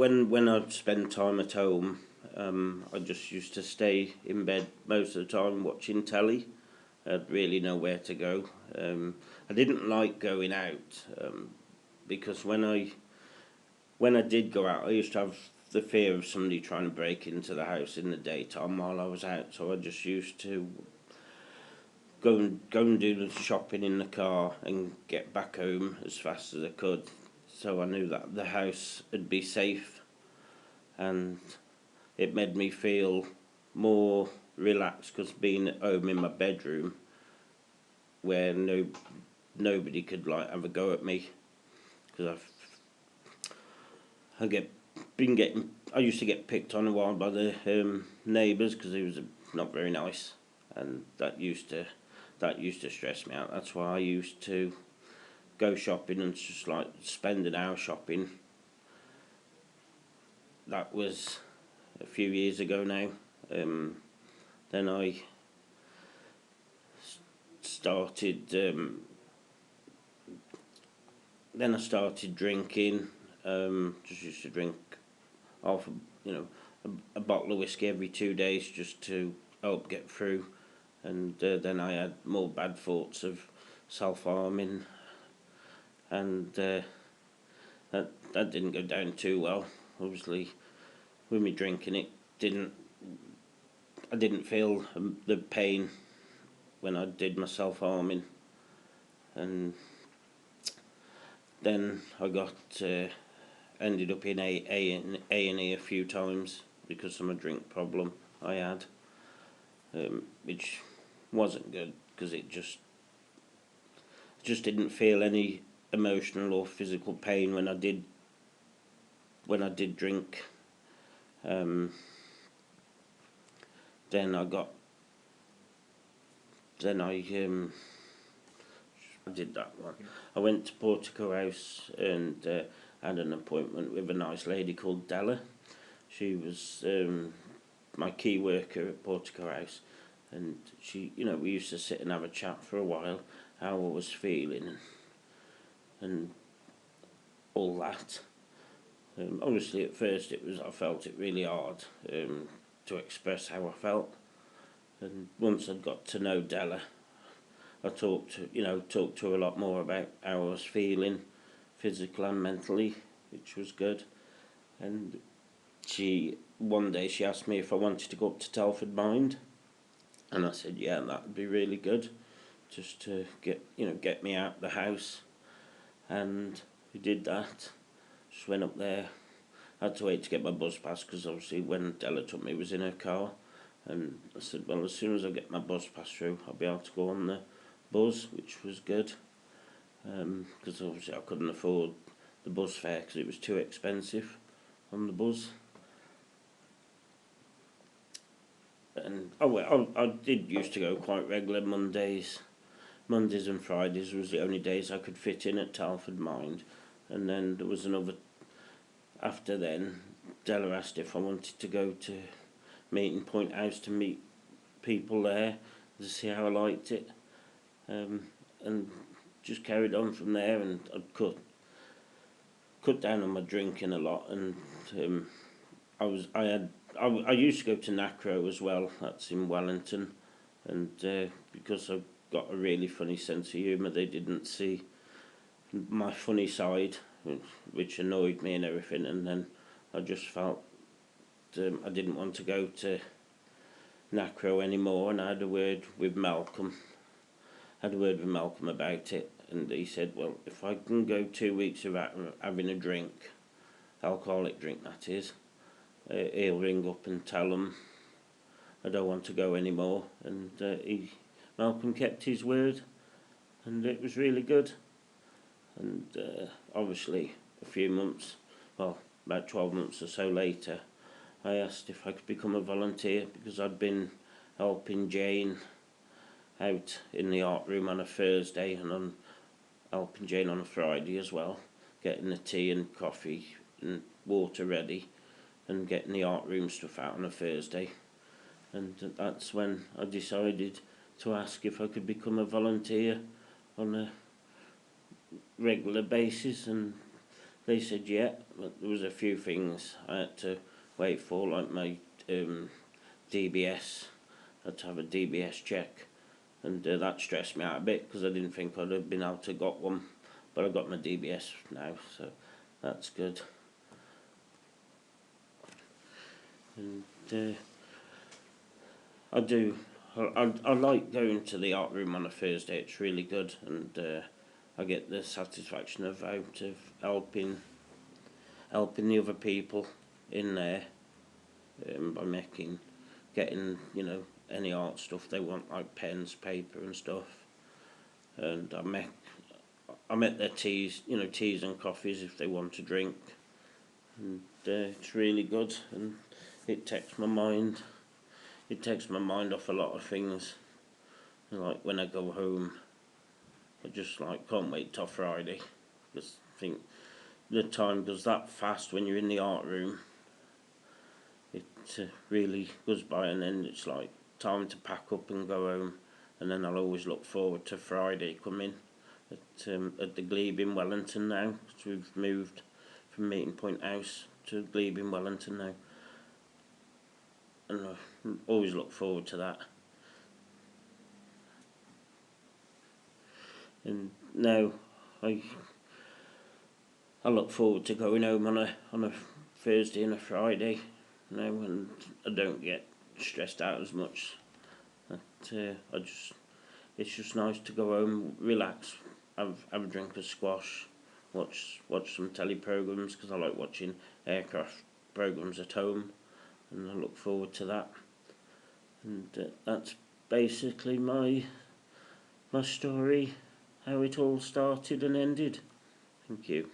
when I'd spend time at home, I just used to stay in bed most of the time watching telly. I'd really know where to go. I didn't like going out because when I did go out, I used to have the fear of somebody trying to break into the house in the daytime while I was out. So I just used to go and do the shopping in the car and get back home as fast as I could. So I knew that the house would be safe, and it made me feel more relaxed because being at home in my bedroom where nobody could like have a go at me because I used to get picked on a while by the neighbours because he was not very nice, and that used to stress me out. That's why I used to go shopping and just like spend an hour shopping. That was a few years ago now. Then I started. Then I started drinking. Just used to drink half, a bottle of whiskey every 2 days just to help get through. And then I had more bad thoughts of self-harming, and that didn't go down too well. Obviously, with me drinking, I didn't feel the pain when I did my self-harming, and then I got ended up in A&E a few times because of a drink problem I had, which wasn't good because it just didn't feel any emotional or physical pain when I did drink. Then I did that one. I went to Portico House and had an appointment with a nice lady called Della. She was my key worker at Portico House, and we used to sit and have a chat for a while, how I was feeling and all that. Obviously, at first I felt it really hard to express how I felt, and once I'd got to know Della, I talked to her a lot more about how I was feeling, physically and mentally, which was good. And one day she asked me if I wanted to go up to Telford Mind, and I said yeah, that'd be really good, just to get me out of the house. And we did that. Just went up there. I had to wait to get my bus pass because obviously when Della took me, it was in her car. And I said, well, as soon as I get my bus pass through, I'll be able to go on the bus, which was good. Because obviously I couldn't afford the bus fare because it was too expensive on the bus. And I did used to go quite regular Mondays. Mondays and Fridays was the only days I could fit in at Telford Mind. And then there was another. After then, Della asked if I wanted to go to Meeting Point House to meet people there to see how I liked it, and just carried on from there. And I'd cut down on my drinking a lot, and I used to go to Nacro as well. That's in Wellington, and because I've got a really funny sense of humour, they didn't see my funny side, which annoyed me and everything. And then I just felt I didn't want to go to Nacro anymore, and I had a word with Malcolm. About it, and he said, well, if I can go 2 weeks without having a drink, alcoholic drink that is, he'll ring up and tell them I don't want to go anymore. And Malcolm kept his word, and it was really good. And obviously a few months, well, about 12 months or so later, I asked if I could become a volunteer because I'd been helping Jane out in the art room on a Thursday, and helping Jane on a Friday as well, getting the tea and coffee and water ready and getting the art room stuff out on a Thursday. And that's when I decided to ask if I could become a volunteer on a regular basis, and they said yeah, but there was a few things I had to wait for, like my DBS. I had to have a DBS check, and that stressed me out a bit because I didn't think I'd have been able to got one, but I got my DBS now, so that's good. And I like going to the art room on a Thursday. It's really good, and I get the satisfaction of helping the other people in there by getting any art stuff they want, like pens, paper, and stuff. And I make their teas and coffees if they want to drink, and it's really good, and it takes my mind off a lot of things. Like when I go home, I just can't wait till Friday. Just think the time goes that fast when you're in the art room. It really goes by, and then it's like time to pack up and go home. And then I'll always look forward to Friday coming at the Glebe in Wellington now, because we've moved from Meeting Point House to Glebe in Wellington now, and I always look forward to that. And now I look forward to going home on a Thursday and a Friday now, and I don't get stressed out as much. But it's just nice to go home, relax, have a drink of squash, watch some telly programs, because I like watching aircraft programs at home, and I look forward to that. And that's basically my story, how it all started and ended. Thank you.